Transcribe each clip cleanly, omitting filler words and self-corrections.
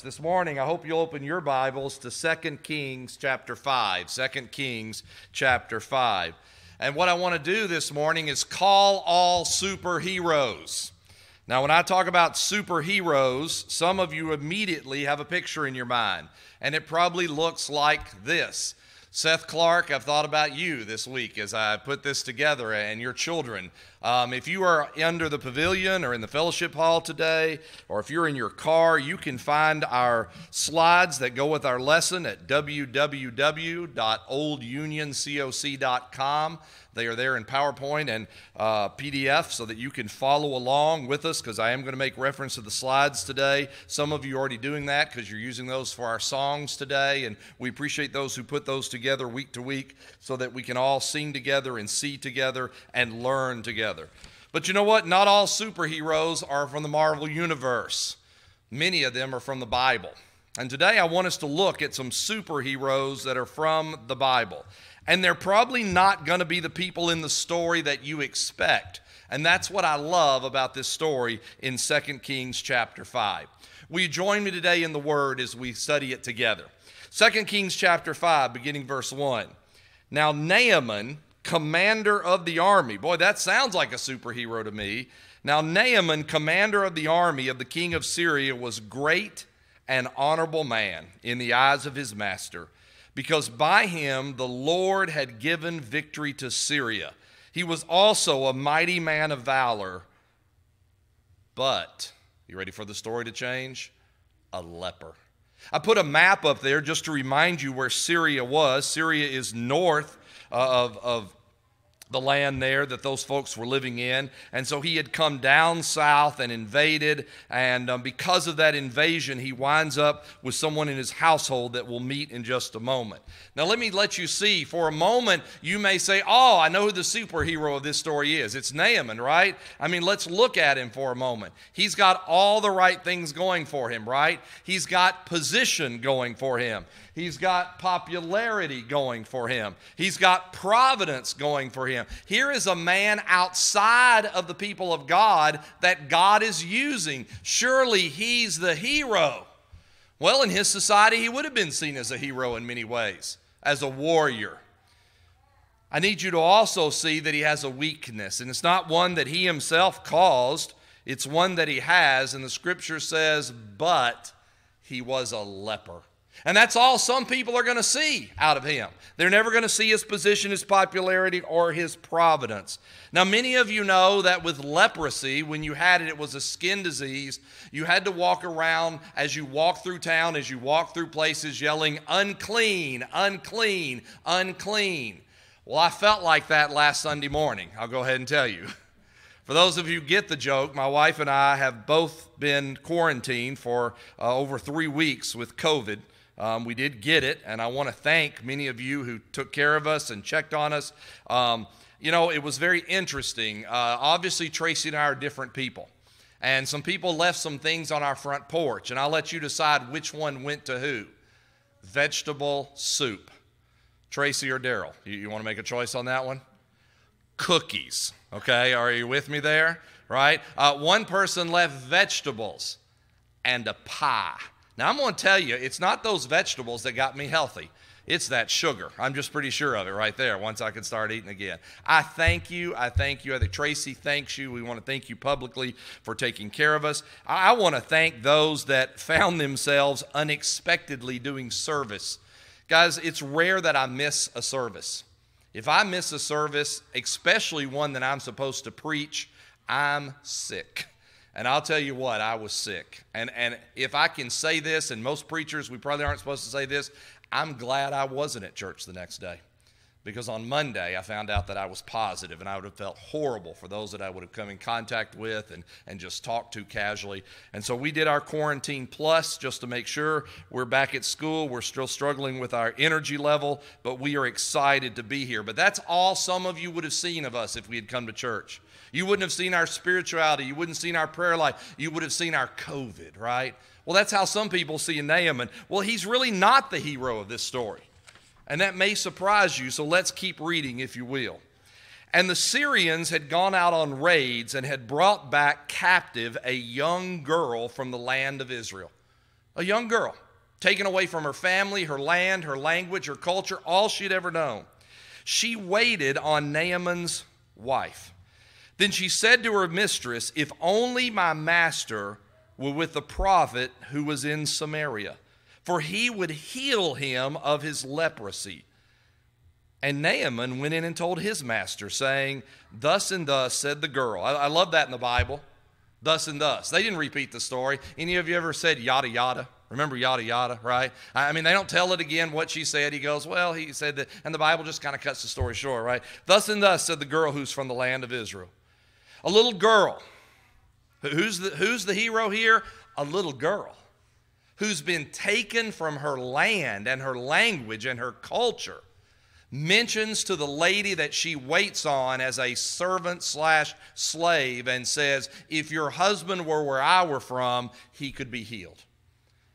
This morning, I hope you'll open your Bibles to 2 Kings chapter 5. 2 Kings chapter 5. And what I want to do this morning is call all superheroes. Now, when I talk about superheroes, some of you immediately have a picture in your mind, and it probably looks like this. Seth Clark, I've thought about you this week as I put this together and your children. If you are under the pavilion or in the fellowship hall today, or if you're in your car, you can find our slides that go with our lesson at www.oldunioncoc.com. They are there in PowerPoint and PDF so that you can follow along with us, because I am going to make reference to the slides today. Some of you are already doing that because you're using those for our songs today, and we appreciate those who put those together week to week so that we can all sing together and see together and learn together. But you know what? Not all superheroes are from the Marvel Universe. Many of them are from the Bible. And today I want us to look at some superheroes that are from the Bible. And they're probably not going to be the people in the story that you expect. And that's what I love about this story in 2 Kings chapter 5. Will you join me today in the Word as we study it together? 2 Kings chapter 5, beginning verse 1. Now Naaman, commander of the army. Boy, that sounds like a superhero to me. Now Naaman, commander of the army of the king of Syria, was great and honorable man in the eyes of his master, because by him the Lord had given victory to Syria. He was also a mighty man of valor, but, you ready for the story to change? A leper. I put a map up there just to remind you where Syria was. Syria is north of the land there that those folks were living in. And so he had come down south and invaded. And because of that invasion, he winds up with someone in his household that we'll meet in just a moment. Now, let me let you see. For a moment, you may say, oh, I know who the superhero of this story is. It's Naaman, right? I mean, let's look at him for a moment. He's got all the right things going for him, right? He's got position going for him. He's got popularity going for him. He's got providence going for him. Here is a man outside of the people of God that God is using. Surely he's the hero. Well, in his society, he would have been seen as a hero in many ways, as a warrior. I need you to also see that he has a weakness, and it's not one that he himself caused. It's one that he has, and the scripture says, but he was a leper. And that's all some people are going to see out of him. They're never going to see his position, his popularity, or his providence. Now, many of you know that with leprosy, when you had it, it was a skin disease. You had to walk around as you walk through town, as you walk through places, yelling, unclean, unclean, unclean. Well, I felt like that last Sunday morning, I'll go ahead and tell you. For those of you who get the joke, my wife and I have both been quarantined for over 3 weeks with COVID. We did get it, and I want to thank many of you who took care of us and checked on us. You know, it was very interesting. Obviously, Tracy and I are different people, and some people left some things on our front porch, and I'll let you decide which one went to who. Vegetable soup. Tracy or Daryl? You want to make a choice on that one? Cookies. Okay, are you with me there? Right? One person left vegetables and a pie. Now, I'm going to tell you, it's not those vegetables that got me healthy. It's that sugar. I'm just pretty sure of it right there once I can start eating again. I thank you. I thank you. I think Tracy thanks you. We want to thank you publicly for taking care of us. I want to thank those that found themselves unexpectedly doing service. Guys, it's rare that I miss a service. If I miss a service, especially one that I'm supposed to preach, I'm sick. And I'll tell you what, I was sick. And if I can say this, and most preachers, we probably aren't supposed to say this, I'm glad I wasn't at church the next day. Because on Monday, I found out that I was positive, and I would have felt horrible for those that I would have come in contact with and just talked to casually. And so we did our quarantine plus just to make sure we're back at school. We're still struggling with our energy level, but we are excited to be here. But that's all some of you would have seen of us if we had come to church. You wouldn't have seen our spirituality. You wouldn't have seen our prayer life. You would have seen our COVID, right? Well, that's how some people see Naaman. Well, he's really not the hero of this story. And that may surprise you, so let's keep reading, if you will. And the Syrians had gone out on raids and had brought back captive a young girl from the land of Israel. A young girl, taken away from her family, her land, her language, her culture, all she'd ever known. She waited on Naaman's wife. Then she said to her mistress, "If only my master were with the prophet who was in Samaria, for he would heal him of his leprosy." And Naaman went in and told his master, saying, "Thus and thus said the girl." I love that in the Bible. Thus and thus. They didn't repeat the story. Any of you ever said yada yada? Remember yada yada, right? I mean, they don't tell it again what she said. He goes, well, he said that, and the Bible just kind of cuts the story short, right? Thus and thus said the girl who's from the land of Israel. A little girl. Who's the hero here? A little girl who's been taken from her land and her language and her culture, mentions to the lady that she waits on as a servant / slave and says, if your husband were where I were from, he could be healed.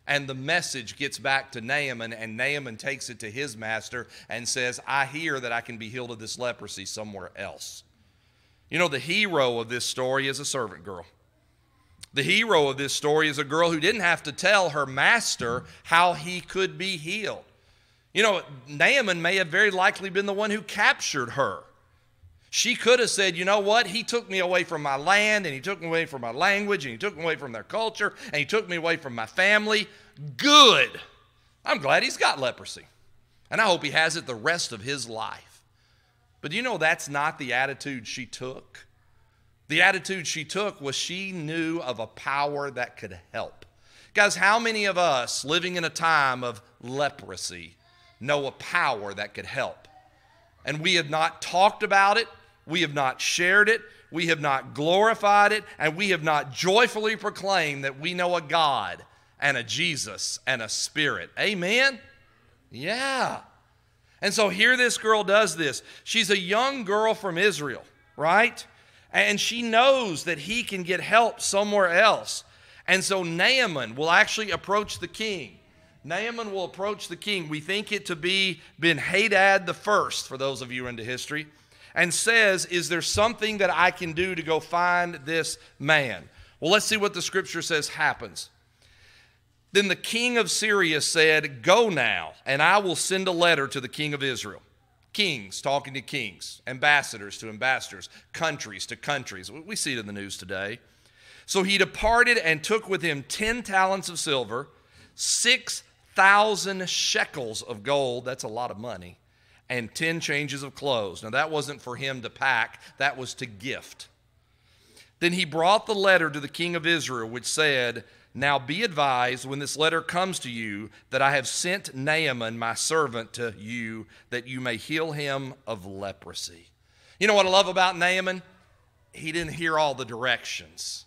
And the message gets back to Naaman, and Naaman takes it to his master and says, I hear that I can be healed of this leprosy somewhere else. You know, the hero of this story is a servant girl. The hero of this story is a girl who didn't have to tell her master how he could be healed. You know, Naaman may have very likely been the one who captured her. She could have said, you know what, he took me away from my land, and he took me away from my language, and he took me away from their culture, and he took me away from my family. Good. I'm glad he's got leprosy. And I hope he has it the rest of his life. But you know, that's not the attitude she took. The attitude she took was she knew of a power that could help. Guys, how many of us living in a time of leprosy know a power that could help? And we have not talked about it, we have not shared it, we have not glorified it, and we have not joyfully proclaimed that we know a God and a Jesus and a Spirit. Amen? Yeah. And so here this girl does this. She's a young girl from Israel, right? And she knows that he can get help somewhere else. And so Naaman will actually approach the king. Naaman will approach the king. We think it to be Ben-Hadad the first, for those of you into history, and says, is there something that I can do to go find this man? Well, let's see what the scripture says happens. Then the king of Syria said, go now, and I will send a letter to the king of Israel. Kings talking to kings, ambassadors to ambassadors, countries to countries. We see it in the news today. So he departed and took with him 10 talents of silver, 6,000 shekels of gold, that's a lot of money, and 10 changes of clothes. Now that wasn't for him to pack, that was to gift. Then he brought the letter to the king of Israel, which said, now be advised when this letter comes to you that I have sent Naaman, my servant, to you that you may heal him of leprosy. You know what I love about Naaman? He didn't hear all the directions.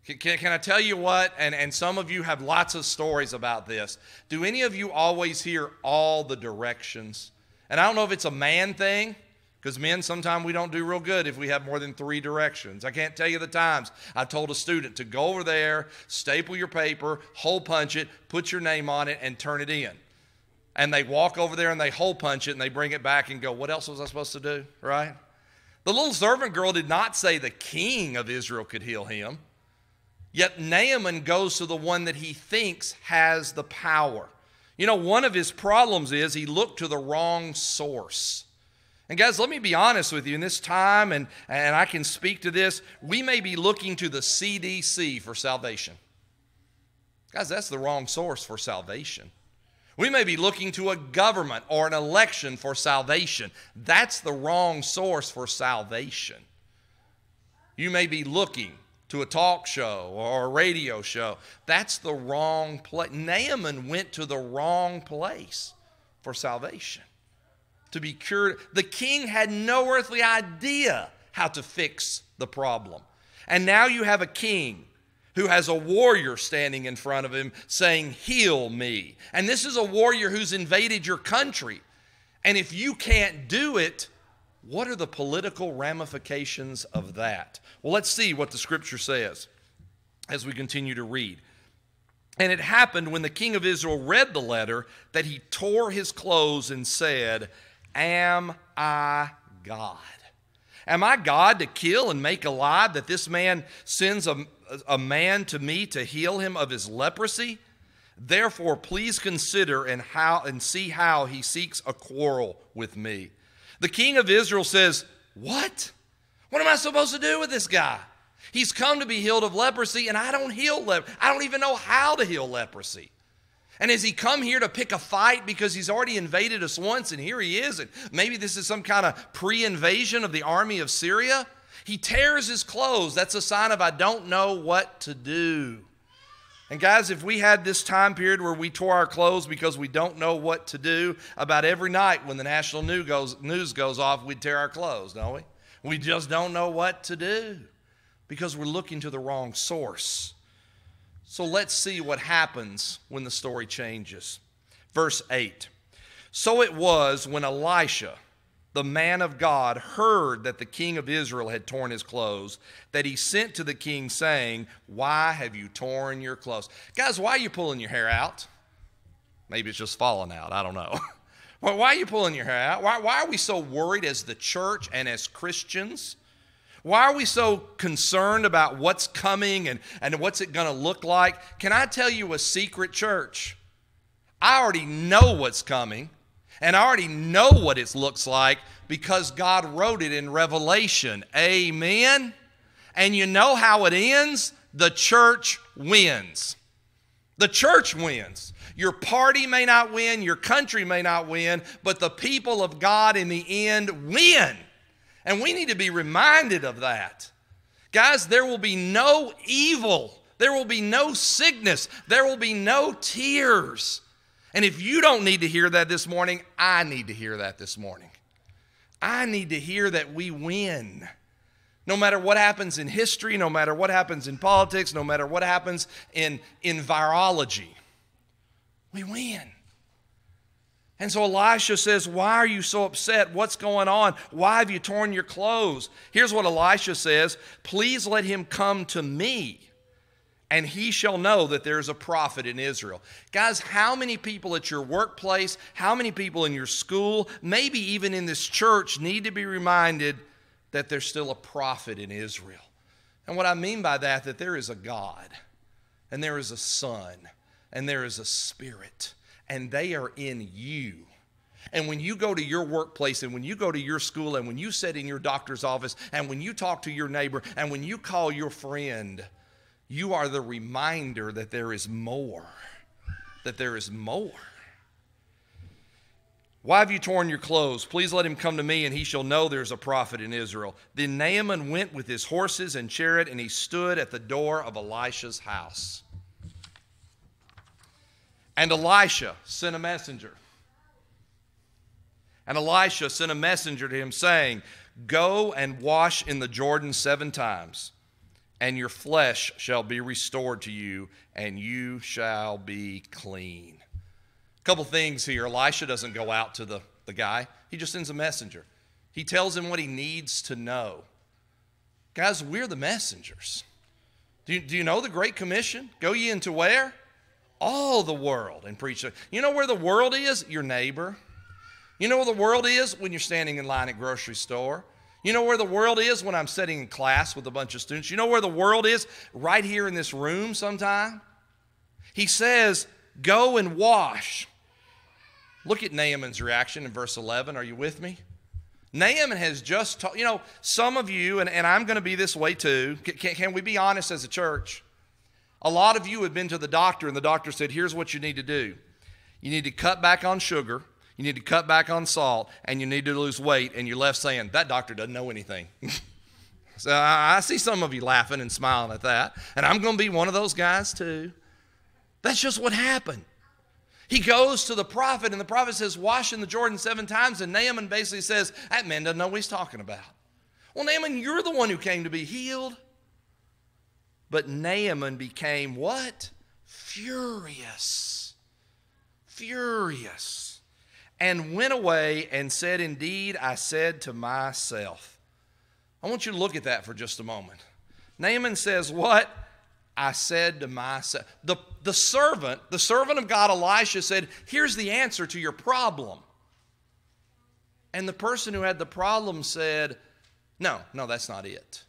Can I tell you what? And some of you have lots of stories about this. Do any of you always hear all the directions? And I don't know if it's a man thing, because men, sometimes we don't do real good if we have more than 3 directions. I can't tell you the times I've told a student to go over there, staple your paper, hole punch it, put your name on it, and turn it in. And they walk over there and they hole punch it and they bring it back and go, what else was I supposed to do, right? The little servant girl did not say the king of Israel could heal him. Yet Naaman goes to the one that he thinks has the power. You know, one of his problems is he looked to the wrong source. And guys, let me be honest with you. In this time, and I can speak to this, we may be looking to the CDC for salvation. Guys, that's the wrong source for salvation. We may be looking to a government or an election for salvation. That's the wrong source for salvation. You may be looking to a talk show or a radio show. That's the wrong place. Naaman went to the wrong place for salvation, to be cured. The king had no earthly idea how to fix the problem. And now you have a king who has a warrior standing in front of him saying, heal me. And this is a warrior who's invaded your country. And if you can't do it, what are the political ramifications of that? Well, let's see what the scripture says as we continue to read. And it happened when the king of Israel read the letter that he tore his clothes and said, am I God? Am I God to kill and make alive, that this man sends a man to me to heal him of his leprosy? Therefore, please consider and see how he seeks a quarrel with me." The king of Israel says, "What? What am I supposed to do with this guy? He's come to be healed of leprosy, and I don't heal leprosy. I don't even know how to heal leprosy. And has he come here to pick a fight because he's already invaded us once, and here he is, and maybe this is some kind of pre-invasion of the army of Syria?" He tears his clothes. That's a sign of, I don't know what to do. And guys, if we had this time period where we tore our clothes because we don't know what to do, about every night when the national news goes off, we'd tear our clothes, don't we? We just don't know what to do because we're looking to the wrong source. So let's see what happens when the story changes. Verse 8. "So it was when Elisha, the man of God, heard that the king of Israel had torn his clothes, that he sent to the king saying, 'Why have you torn your clothes?'" Guys, why are you pulling your hair out? Maybe it's just falling out. I don't know. Why are you pulling your hair out? Why are we so worried as the church and as Christians? Why are we so concerned about what's coming and what's it going to look like? Can I tell you a secret, church? I already know what's coming, and I already know what it looks like because God wrote it in Revelation. Amen? And you know how it ends? The church wins. The church wins. Your party may not win, your country may not win, but the people of God in the end win. And we need to be reminded of that. Guys, there will be no evil. There will be no sickness. There will be no tears. And if you don't need to hear that this morning, I need to hear that this morning. I need to hear that we win. No matter what happens in history, no matter what happens in politics, no matter what happens in virology, we win. And so Elisha says, "Why are you so upset? What's going on? Why have you torn your clothes?" Here's what Elisha says, "Please let him come to me, and he shall know that there is a prophet in Israel." Guys, how many people at your workplace, how many people in your school, maybe even in this church need to be reminded that there's still a prophet in Israel? And what I mean by that there is a God, and there is a Son, and there is a Spirit, and they are in you. And when you go to your workplace, and when you go to your school, and when you sit in your doctor's office, and when you talk to your neighbor, and when you call your friend, you are the reminder that there is more. That there is more. "Why have you torn your clothes? Please let him come to me, and he shall know there's a prophet in Israel." Then Naaman went with his horses and chariot, and he stood at the door of Elisha's house. And Elisha sent a messenger. And Elisha sent a messenger to him saying, "Go and wash in the Jordan 7 times, and your flesh shall be restored to you, and you shall be clean." A couple things here. Elisha doesn't go out to the guy. He just sends a messenger. He tells him what he needs to know. Guys, we're the messengers. Do you know the Great Commission? Go ye into where? All the world and preach. You know where the world is? Your neighbor. You know where the world is? When you're standing in line at grocery store. You know where the world is? When I'm sitting in class with a bunch of students. You know where the world is? Right here in this room sometime. He says, "Go and wash." Look at Naaman's reaction in verse 11. Are you with me? Naaman has just taught, some of you, and I'm going to be this way too. Can we be honest as a church? A lot of you have been to the doctor, and the doctor said, "Here's what you need to do. You need to cut back on sugar, you need to cut back on salt, and you need to lose weight," and you're left saying, "That doctor doesn't know anything." So I see some of you laughing and smiling at that, and I'm going to be one of those guys too. That's just what happened. He goes to the prophet, and the prophet says, "Wash in the Jordan 7 times," and Naaman basically says, "That man doesn't know what he's talking about." Well, Naaman, you're the one who came to be healed. But Naaman became what? Furious. Furious. And went away and said, "Indeed, I said to myself." I want you to look at that for just a moment. Naaman says, what? I said to myself. The servant of God, Elisha, said, "Here's the answer to your problem." And the person who had the problem said, no, that's not it.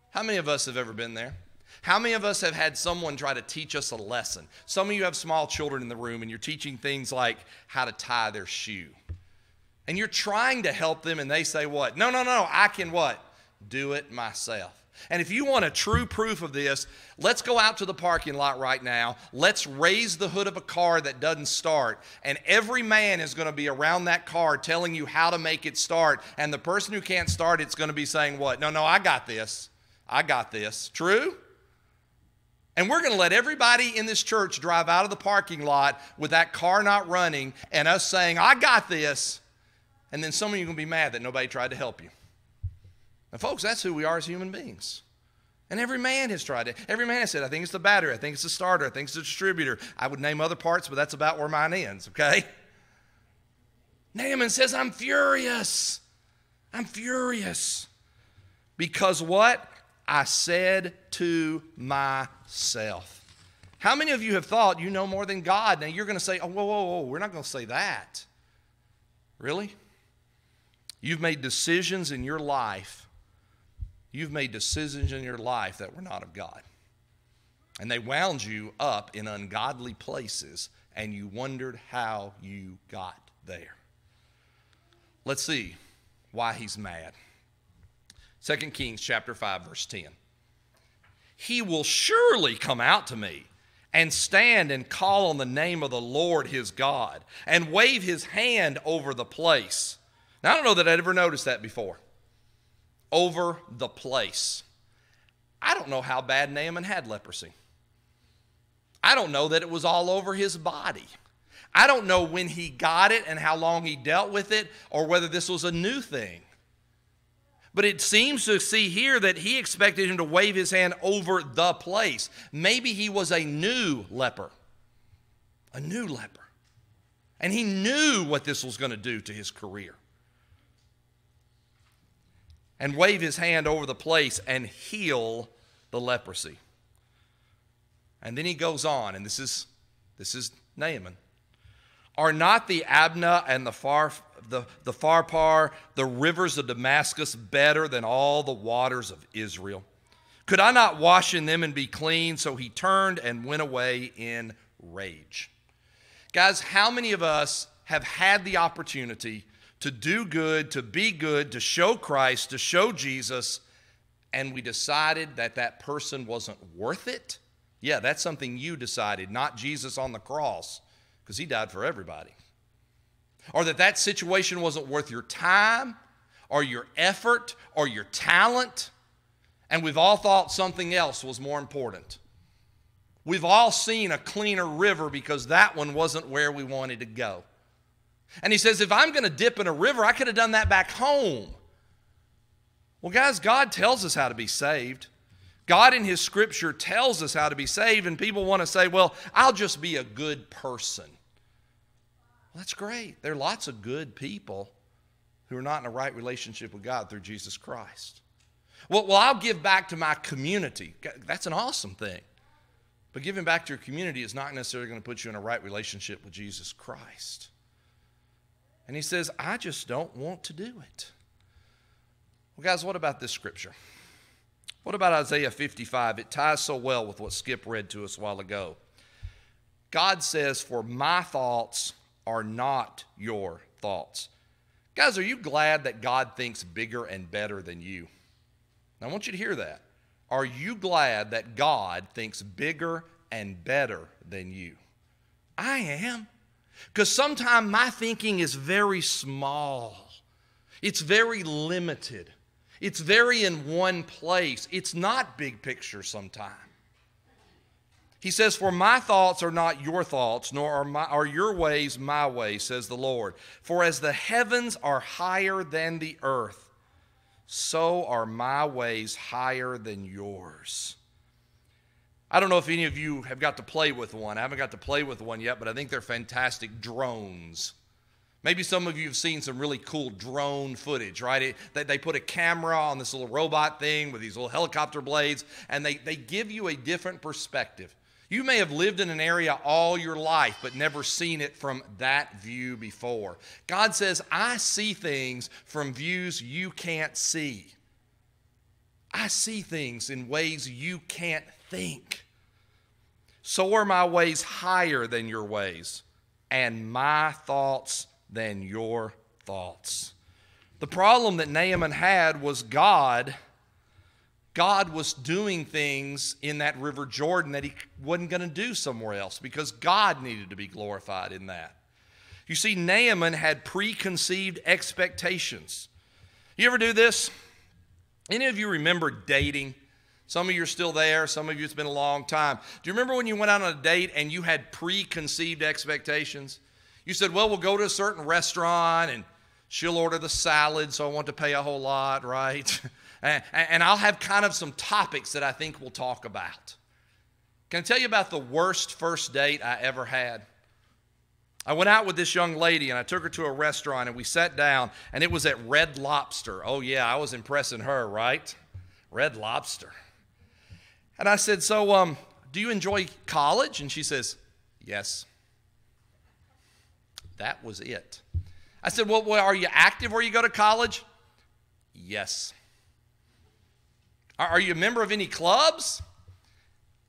How many of us have ever been there? How many of us have had someone try to teach us a lesson? Some of you have small children in the room and you're teaching things like how to tie their shoe. And you're trying to help them and they say what? No, I can what? Do it myself. And if you want a true proof of this, let's go out to the parking lot right now. Let's raise the hood of a car that doesn't start. And every man is going to be around that car telling you how to make it start. And the person who can't start it's going to be saying what? No, I got this. I got this. True? And we're going to let everybody in this church drive out of the parking lot with that car not running and us saying, I got this. And then some of you are going to be mad that nobody tried to help you. Now, folks, that's who we are as human beings. And every man has tried it. Every man has said, I think it's the battery. I think it's the starter. I think it's the distributor. I would name other parts, but that's about where mine ends, okay? Naaman says, I'm furious. I'm furious. Because what? I said to myself. How many of you have thought you know more than God? Now you're going to say, oh, whoa, we're not going to say that. Really? You've made decisions in your life. You've made decisions in your life that were not of God. And they wound you up in ungodly places, and you wondered how you got there. Let's see why he's mad. 2 Kings chapter 5, verse 10. He will surely come out to me and stand and call on the name of the Lord his God and wave his hand over the place. Now, I don't know that I'd ever noticed that before. Over the place. I don't know how bad Naaman had leprosy. I don't know that it was all over his body. I don't know when he got it and how long he dealt with it or whether this was a new thing. But it seems to see here that he expected him to wave his hand over the place. Maybe he was a new leper. A new leper. And he knew what this was going to do to his career. And wave his hand over the place and heal the leprosy. And then he goes on, and this is Naaman. Are not the Abna and the Pharpar, the rivers of Damascus, better than all the waters of Israel? Could I not wash in them and be clean? So he turned and went away in rage. Guys, how many of us have had the opportunity to do good, to be good, to show Christ, to show Jesus, and we decided that that person wasn't worth it? Yeah, that's something you decided, not Jesus on the cross, because he died for everybody. Or that situation wasn't worth your time, or your effort, or your talent, and we've all thought something else was more important. We've all seen a cleaner river because that one wasn't where we wanted to go. And he says, if I'm going to dip in a river, I could have done that back home. Well, guys, God tells us how to be saved. God in his scripture tells us how to be saved, and people want to say, well, I'll just be a good person. Well, that's great. There are lots of good people who are not in a right relationship with God through Jesus Christ. Well, I'll give back to my community. That's an awesome thing. But giving back to your community is not necessarily going to put you in a right relationship with Jesus Christ. And he says, I just don't want to do it. Well, guys, what about this scripture? What about Isaiah 55? It ties so well with what Skip read to us a while ago. God says, for my thoughts are not your thoughts. Guys, are you glad that God thinks bigger and better than you? Now, I want you to hear that. Are you glad that God thinks bigger and better than you? I am. Because sometimes my thinking is very small. It's very limited. It's very in one place. It's not big picture sometimes. He says, for my thoughts are not your thoughts, nor are your ways my ways, says the Lord. For as the heavens are higher than the earth, so are my ways higher than yours. I don't know if any of you have got to play with one. I haven't got to play with one yet, but I think they're fantastic drones. Maybe some of you have seen some really cool drone footage, right? They put a camera on this little robot thing with these little helicopter blades, and they give you a different perspective. You may have lived in an area all your life, but never seen it from that view before. God says, I see things from views you can't see. I see things in ways you can't think. So are my ways higher than your ways, and my thoughts than your thoughts. The problem that Naaman had was God was doing things in that river Jordan that he wasn't going to do somewhere else because God needed to be glorified in that. You see, Naaman had preconceived expectations. You ever do this? Any of you remember dating? Some of you are still there. Some of you, it's been a long time. Do you remember when you went out on a date and you had preconceived expectations? You said, well, we'll go to a certain restaurant and she'll order the salad, so I want to pay a whole lot, right? And I'll have kind of some topics that I think we'll talk about. Can I tell you about the worst first date I ever had? I went out with this young lady and I took her to a restaurant and we sat down and it was at Red Lobster. Oh yeah, I was impressing her, right? Red Lobster. And I said, so do you enjoy college? And she says, yes. That was it. I said, well, are you active where you go to college? Yes. Are you a member of any clubs?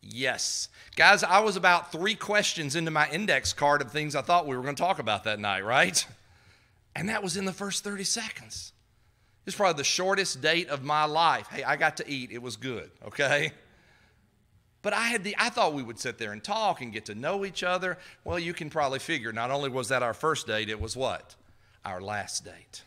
Yes. Guys, I was about 3 questions into my index card of things I thought we were going to talk about that night, right? And that was in the first 30 seconds. It's probably the shortest date of my life. Hey, I got to eat. It was good, okay? But I thought we would sit there and talk and get to know each other. Well, you can probably figure, not only was that our first date, it was what? Our last date.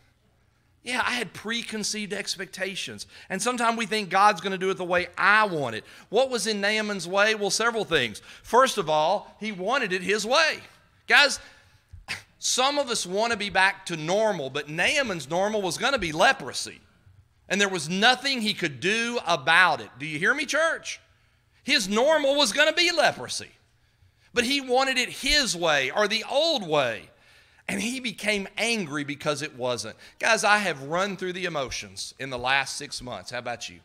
Yeah, I had preconceived expectations. And sometimes we think God's going to do it the way I want it. What was in Naaman's way? Well, several things. First of all, he wanted it his way. Guys, some of us want to be back to normal, but Naaman's normal was going to be leprosy. And there was nothing he could do about it. Do you hear me, church? His normal was going to be leprosy. But he wanted it his way or the old way. And he became angry because it wasn't. Guys, I have run through the emotions in the last 6 months. How about you?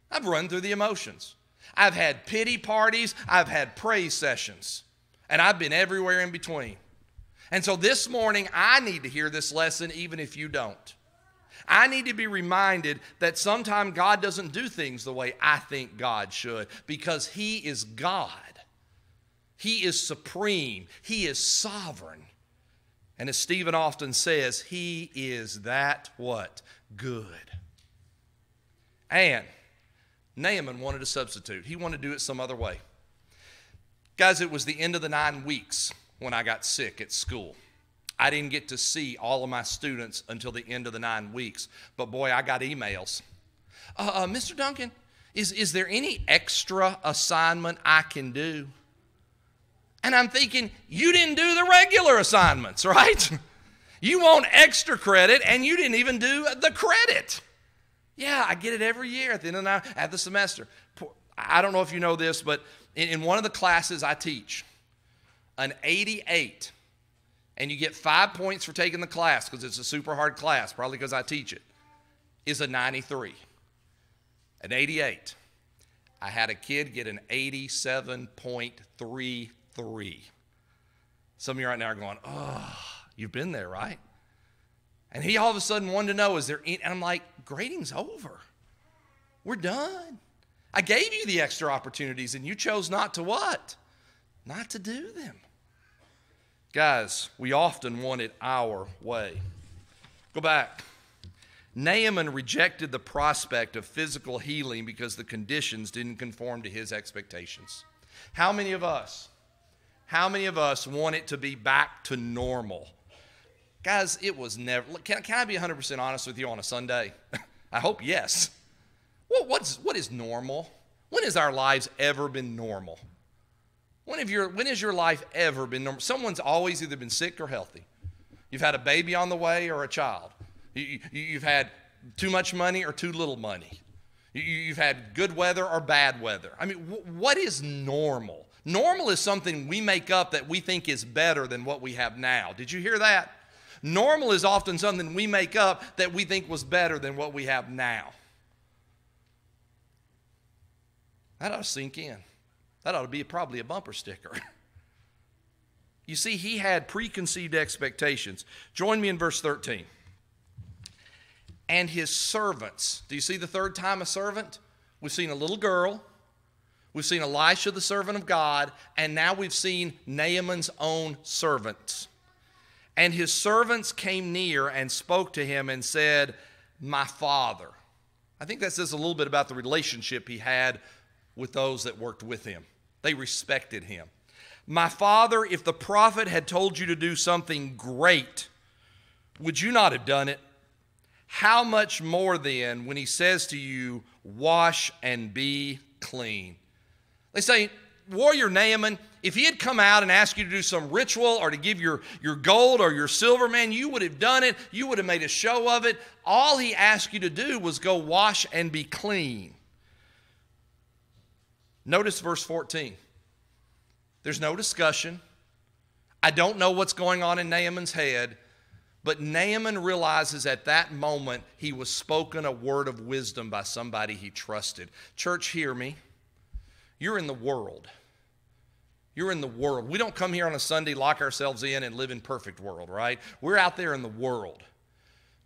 I've run through the emotions. I've had pity parties. I've had praise sessions. And I've been everywhere in between. And so this morning, I need to hear this lesson even if you don't. I need to be reminded that sometimes God doesn't do things the way I think God should because He is God. He is supreme. He is sovereign. And as Stephen often says, He is that what? Good. And Naaman wanted a substitute. He wanted to do it some other way. Guys, it was the end of the 9 weeks when I got sick at school. I didn't get to see all of my students until the end of the 9 weeks. But boy, I got emails. Mr. Duncan, is there any extra assignment I can do? And I'm thinking, you didn't do the regular assignments, right? You want extra credit, and you didn't even do the credit. Yeah, I get it every year at the end of the semester. I don't know if you know this, but in one of the classes I teach, an 88, and you get 5 points for taking the class because it's a super hard class, probably because I teach it, is a 93. An 88. I had a kid get an 87.33. Some of you right now are going, oh, you've been there, right? And he all of a sudden wanted to know, is there any? And I'm like, grading's over. We're done. I gave you the extra opportunities and you chose not to what? Not to do them. Guys, we often want it our way. Go back. Naaman rejected the prospect of physical healing because the conditions didn't conform to his expectations. How many of us want it to be back to normal? Guys, it was never. Can I be 100% honest with you on a Sunday? I hope yes. Well, what is normal? When has our lives ever been normal? When has your life ever been normal? Someone's always either been sick or healthy. You've had a baby on the way or a child. You've had too much money or too little money. You've had good weather or bad weather. I mean, what is normal? Normal is something we make up that we think is better than what we have now. Did you hear that? Normal is often something we make up that we think was better than what we have now. That ought to sink in. That ought to be probably a bumper sticker. You see, he had preconceived expectations. Join me in verse 13. And his servants. Do you see the third time a servant? We've seen a little girl. We've seen Elisha, the servant of God, and now we've seen Naaman's own servants. And his servants came near and spoke to him and said, "My father." I think that says a little bit about the relationship he had with those that worked with him. They respected him. "My father, if the prophet had told you to do something great, would you not have done it? How much more then when he says to you, 'Wash and be clean'?" They say, Warrior Naaman, if he had come out and asked you to do some ritual or to give your gold or your silver, man, you would have done it. You would have made a show of it. All he asked you to do was go wash and be clean. Notice verse 14. There's no discussion. I don't know what's going on in Naaman's head, but Naaman realizes at that moment he was spoken a word of wisdom by somebody he trusted. Church, hear me. You're in the world. You're in the world. We don't come here on a Sunday, lock ourselves in, and live in perfect world, right? We're out there in the world.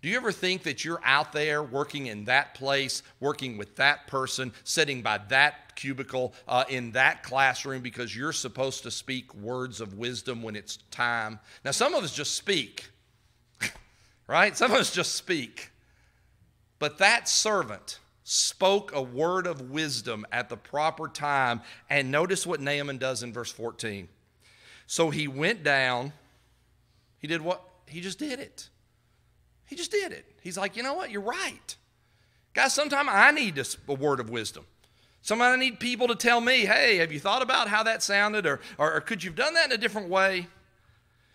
Do you ever think that you're out there working in that place, working with that person, sitting by that cubicle, in that classroom because you're supposed to speak words of wisdom when it's time? Now, some of us just speak, right? Some of us just speak. But that servant spoke a word of wisdom at the proper time. And notice what Naaman does in verse 14. So he went down. He did what? He just did it. He just did it. He's like, you know what? You're right. Guys, sometimes I need a word of wisdom. Sometimes I need people to tell me, hey, have you thought about how that sounded? Or could you have done that in a different way?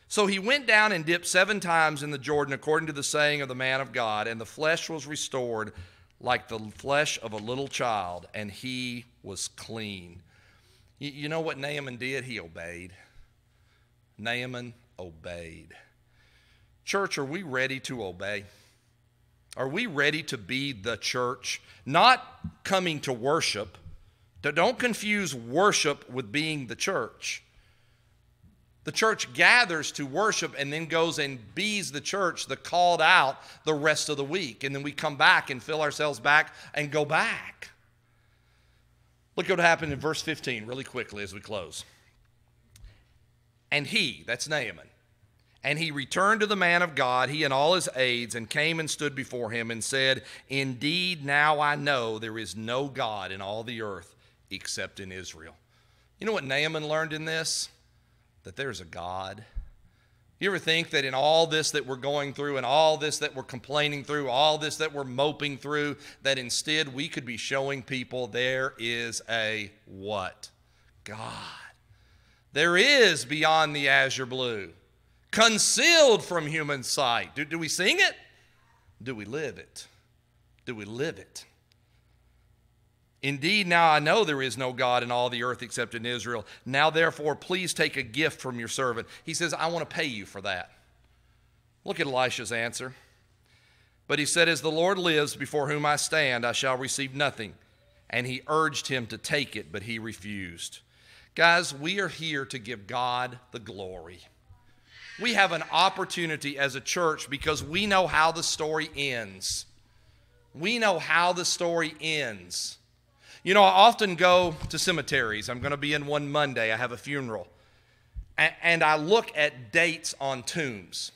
So he went down and dipped 7 times in the Jordan according to the saying of the man of God, and the flesh was restored like the flesh of a little child, and he was clean. You know what Naaman did? He obeyed. Naaman obeyed. Church, are we ready to obey? Are we ready to be the church? Not coming to worship. Don't confuse worship with being the church. The church gathers to worship and then goes and bees the church, the called out, the rest of the week. And then we come back and fill ourselves back and go back. Look at what happened in verse 15 really quickly as we close. And he, that's Naaman, and he returned to the man of God, he and all his aides, and came and stood before him and said, "Indeed, now I know there is no God in all the earth except in Israel." You know what Naaman learned in this? That there's a God. You ever think that in all this that we're going through and all this that we're complaining through, all this that we're moping through, that instead we could be showing people there is a what? God. There is beyond the azure blue, concealed from human sight. Do we sing it? Do we live it? Do we live it? Indeed, now I know there is no God in all the earth except in Israel. Now, therefore, please take a gift from your servant. He says, I want to pay you for that. Look at Elisha's answer. But he said, as the Lord lives before whom I stand, I shall receive nothing. And he urged him to take it, but he refused. Guys, we are here to give God the glory. We have an opportunity as a church because we know how the story ends. We know how the story ends. You know, I often go to cemeteries. I'm going to be in one Monday. I have a funeral. And I look at dates on tombs.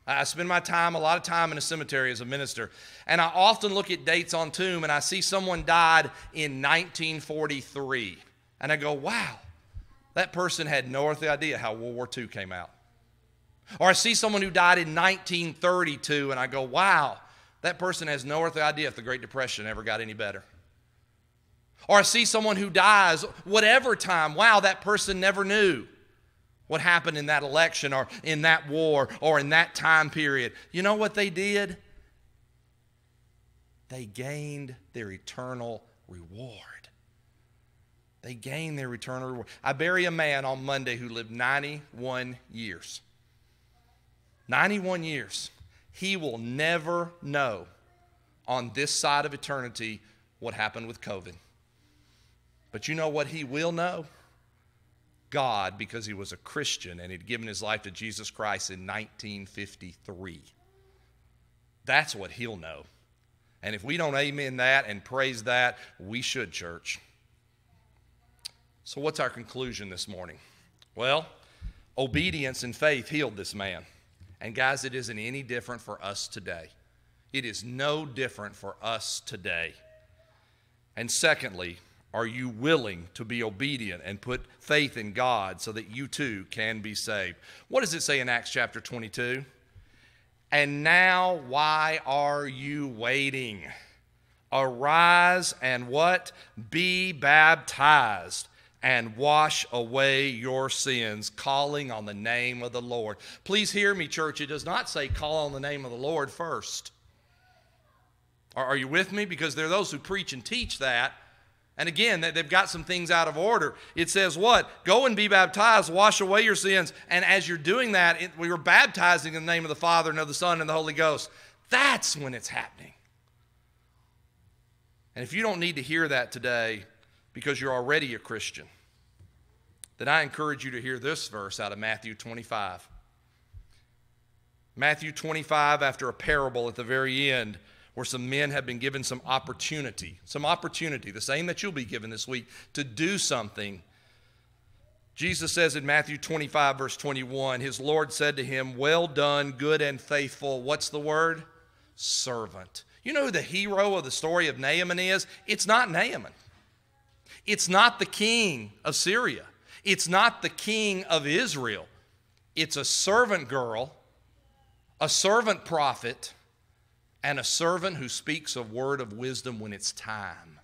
I spend a lot of time in a cemetery as a minister. And I often look at dates on tomb and I see someone died in 1943. And I go, wow, that person had no earthly idea how World War II came out. Or I see someone who died in 1932 and I go, wow, that person has no earthly idea if the Great Depression ever got any better. Or I see someone who dies whatever time, wow, that person never knew what happened in that election or in that war or in that time period. You know what they did? They gained their eternal reward. They gained their eternal reward. I bury a man on Monday who lived 91 years. 91 years. He will never know on this side of eternity what happened with COVID. But you know what he will know? God, because he was a Christian and he'd given his life to Jesus Christ in 1953. That's what he'll know. And if we don't amen that and praise that, we should, church. So what's our conclusion this morning? Well, obedience and faith healed this man. And guys, it isn't any different for us today. It is no different for us today. And secondly, are you willing to be obedient and put faith in God so that you too can be saved? What does it say in Acts chapter 22? And now, why are you waiting? Arise and what? Be baptized and wash away your sins, calling on the name of the Lord. Please hear me, church. It does not say call on the name of the Lord first. Are you with me? Because there are those who preach and teach that. And again, they've got some things out of order. It says what? Go and be baptized, wash away your sins. And as you're doing that, we were baptizing in the name of the Father and of the Son and the Holy Ghost. That's when it's happening. And if you don't need to hear that today because you're already a Christian, then I encourage you to hear this verse out of Matthew 25. Matthew 25, after a parable at the very end, where some men have been given some opportunity, the same that you'll be given this week, to do something. Jesus says in Matthew 25, verse 21, his Lord said to him, well done, good and faithful, what's the word? Servant. You know who the hero of the story of Naaman is? It's not Naaman. It's not the king of Syria. It's not the king of Israel. It's a servant girl, a servant prophet, and a servant who speaks a word of wisdom when it's time.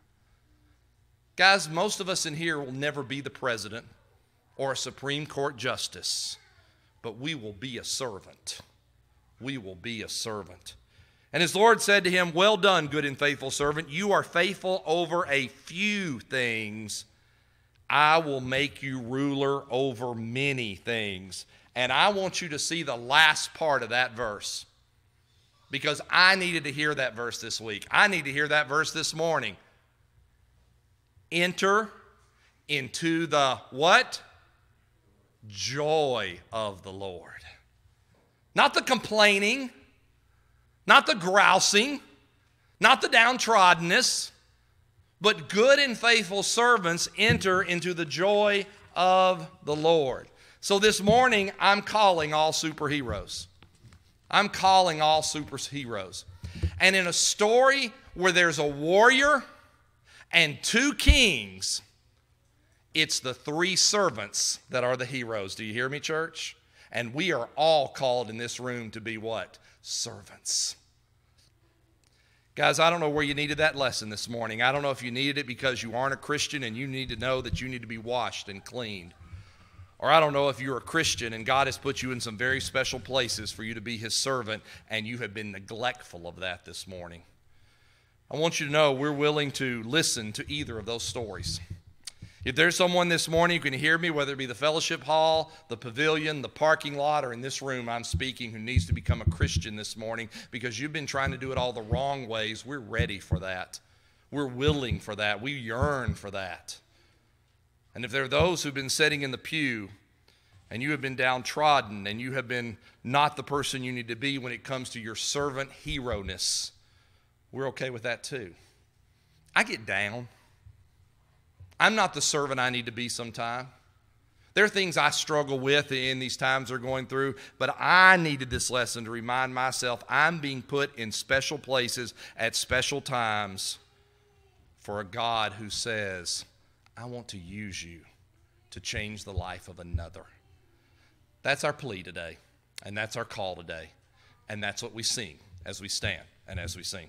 Guys, most of us in here will never be the president or a Supreme Court justice, but we will be a servant. We will be a servant. And his Lord said to him, well done, good and faithful servant. You are faithful over a few things. I will make you ruler over many things. And I want you to see the last part of that verse, because I needed to hear that verse this week. I need to hear that verse this morning. Enter into the what? Joy of the Lord. Not the complaining, not the grousing, not the downtroddenness, but good and faithful servants enter into the joy of the Lord. So this morning, I'm calling all superheroes. I'm calling all superheroes. And in a story where there's a warrior and two kings, it's the three servants that are the heroes. Do you hear me, church? And we are all called in this room to be what? Servants. Guys, I don't know where you needed that lesson this morning. I don't know if you needed it because you aren't a Christian and you need to know that you need to be washed and cleaned. Or I don't know if you're a Christian and God has put you in some very special places for you to be his servant and you have been neglectful of that this morning. I want you to know we're willing to listen to either of those stories. If there's someone this morning who can hear me, whether it be the fellowship hall, the pavilion, the parking lot, or in this room I'm speaking, who needs to become a Christian this morning because you've been trying to do it all the wrong ways, we're ready for that. We're willing for that. We yearn for that. And if there are those who've been sitting in the pew and you have been downtrodden and you have been not the person you need to be when it comes to your servant hero-ness, we're okay with that too. I get down. I'm not the servant I need to be sometime. There are things I struggle with in these times they're going through, but I needed this lesson to remind myself I'm being put in special places at special times for a God who says, I want to use you to change the life of another. That's our plea today, and that's our call today, and that's what we sing as we stand and as we sing.